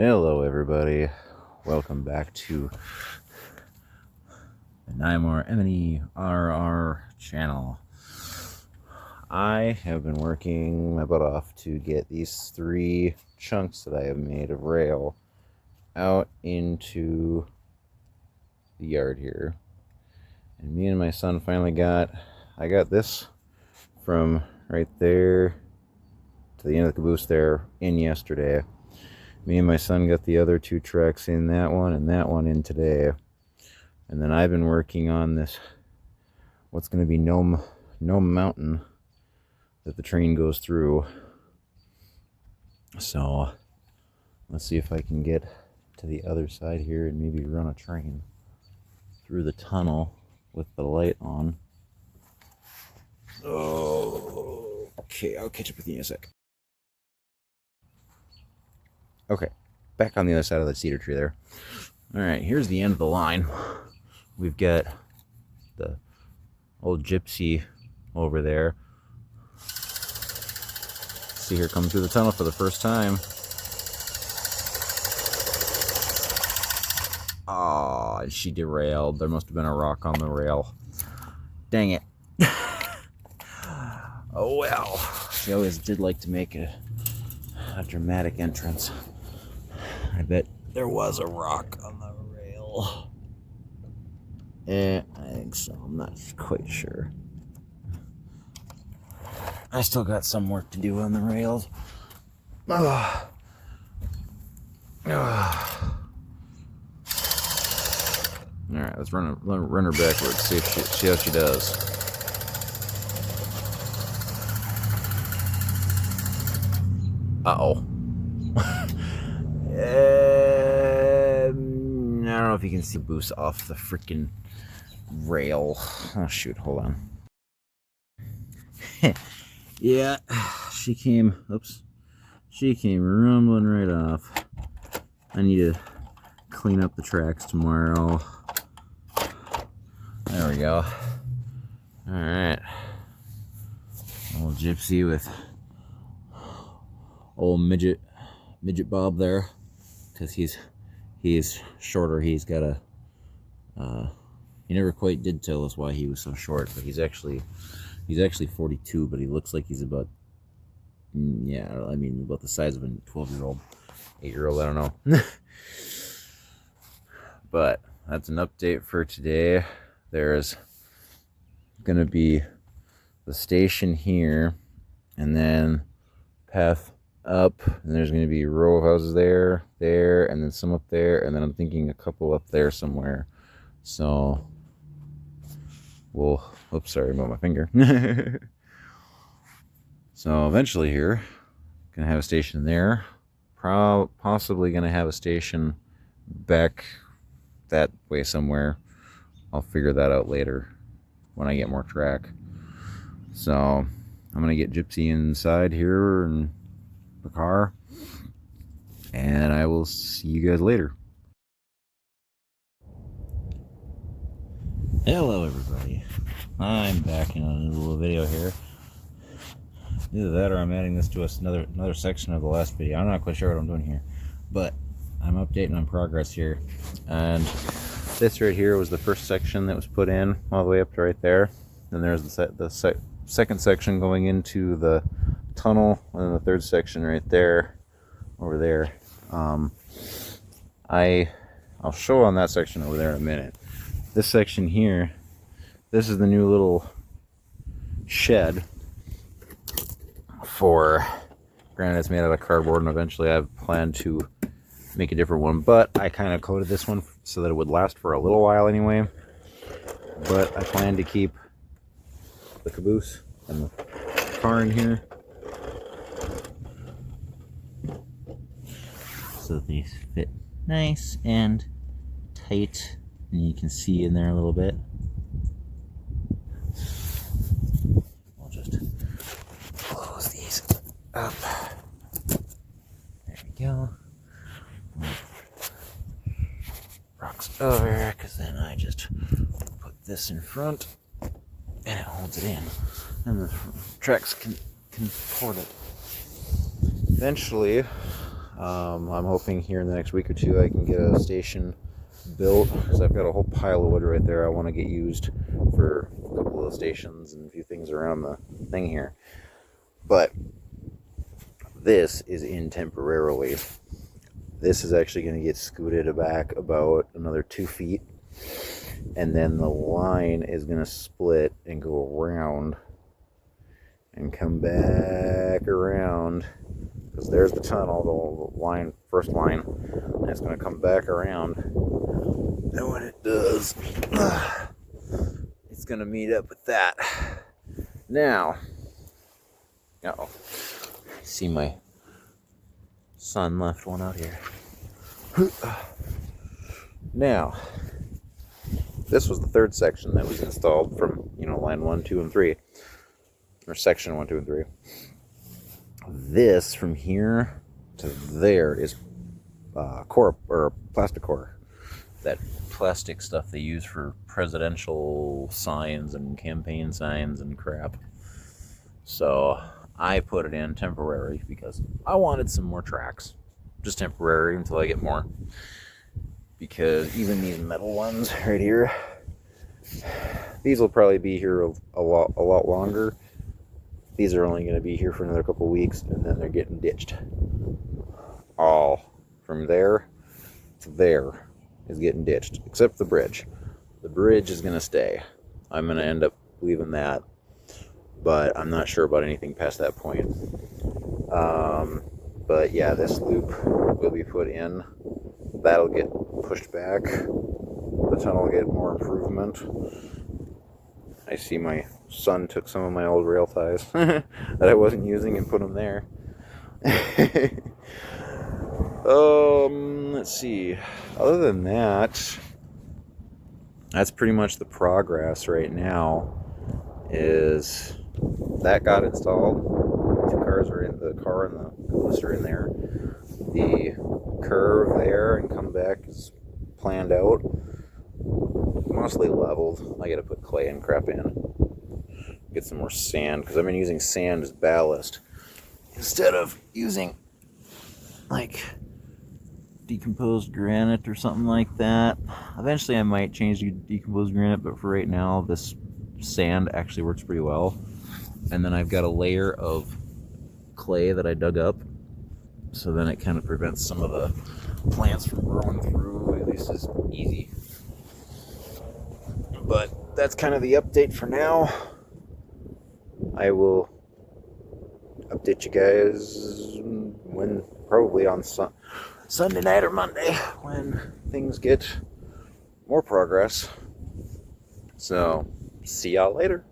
Hello everybody, welcome back to the Nymore M&E-RR channel. I have been working my butt off to get these 3 chunks that I have made of rail out into the yard here. And me and my son finally I got this from right there to the end of the caboose there in yesterday. Me and my son got the other 2 tracks in, that one and that one, in today. And then I've been working on this, what's going to be Nome Mountain that the train goes through. So let's see if I can get to the other side here and maybe run a train through the tunnel with the light on. Oh, okay, I'll catch up with you in a sec. Okay, back on the other side of the cedar tree there. All right, here's the end of the line. We've got the old gypsy over there. See her come through the tunnel for the first time. Oh, she derailed. There must have been a rock on the rail. Dang it. Oh well. She always did like to make a dramatic entrance. I bet there was a rock on the rail. I think so. I'm not quite sure. I still got some work to do on the rails. Alright, let's run her backwards, see how she does. Uh-oh. I don't know if you can see Boost off the freaking rail. Oh shoot, hold on. Yeah, she came rumbling right off. I need to clean up the tracks tomorrow. There we go. Alright. Old gypsy with old midget Bob there, because he's shorter. He's got a he never quite did tell us why he was so short, but he's actually 42, but he looks like he's about about the size of a 12-year-old, 8-year-old, I don't know. But that's an update for today. There's gonna be the station here, and then path up, and there's going to be a row of houses there, and then some up there, and then I'm thinking a couple up there somewhere. So oops, sorry about my finger. So eventually here, gonna have a station there, possibly gonna have a station back that way somewhere. I'll figure that out later when I get more track. So I'm gonna get Gypsy inside here and the car, and I will see you guys later. Hello everybody, I'm back in a little video here. Either that or I'm adding this to another section of the last video. I'm not quite sure what I'm doing here, but I'm updating on progress here. And this right here was the first section that was put in all the way up to right there. Then there's the second section going into the tunnel, and then the third section right there, over there. I'll show on that section over there in a minute. This section here, this is the new little shed for, granted it's made out of cardboard, and eventually I plan to make a different one, but I kind of coated this one so that it would last for a little while anyway. But I plan to keep the caboose and the car in here, so that these fit nice and tight, and you can see in there a little bit. I'll just close these up. There we go. Rocks over, because then I just put this in front and it holds it in, and the tracks can support it. Eventually I'm hoping here in the next week or two I can get a station built, because I've got a whole pile of wood right there I want to get used for a couple of stations and a few things around the thing here. But this is in temporarily. This is actually going to get scooted back about another 2 feet, and then the line is going to split and go around and come back around, because there's the tunnel, the line, first line, and it's going to come back around, and when it does, it's going to meet up with that. Now, see, my son left one out here. Now, this was the third section that was installed from, line 1, 2, and 3, or section 1, 2, and 3. This from here to there is core, or plastic core. That plastic stuff they use for presidential signs and campaign signs and crap. So I put it in temporary because I wanted some more tracks. Just temporary until I get more. Because even these metal ones right here, these will probably be here a lot longer. These are only going to be here for another couple weeks, and then they're getting ditched. All from there to there is getting ditched, except the bridge. The bridge is going to stay. I'm going to end up leaving that, but I'm not sure about anything past that point. But yeah, this loop will be put in. That'll get pushed back. The tunnel will get more improvement. I see my son took some of my old rail ties that I wasn't using and put them there. Let's see. Other than that, that's pretty much the progress right now. Is that got installed? 2 cars are in, the car and the coolest are in there. The curve there and come back is planned out. Mostly leveled. I gotta put clay and crap in. Get some more sand, because I've been using sand as ballast instead of using like decomposed granite or something like that. Eventually I might change to decomposed granite, but for right now this sand actually works pretty well. And then I've got a layer of clay that I dug up, so then it kind of prevents some of the plants from growing through, at least as easy. But that's kind of the update for now. I will update you guys when, probably on Sunday night or Monday, when things get more progress. So, see y'all later.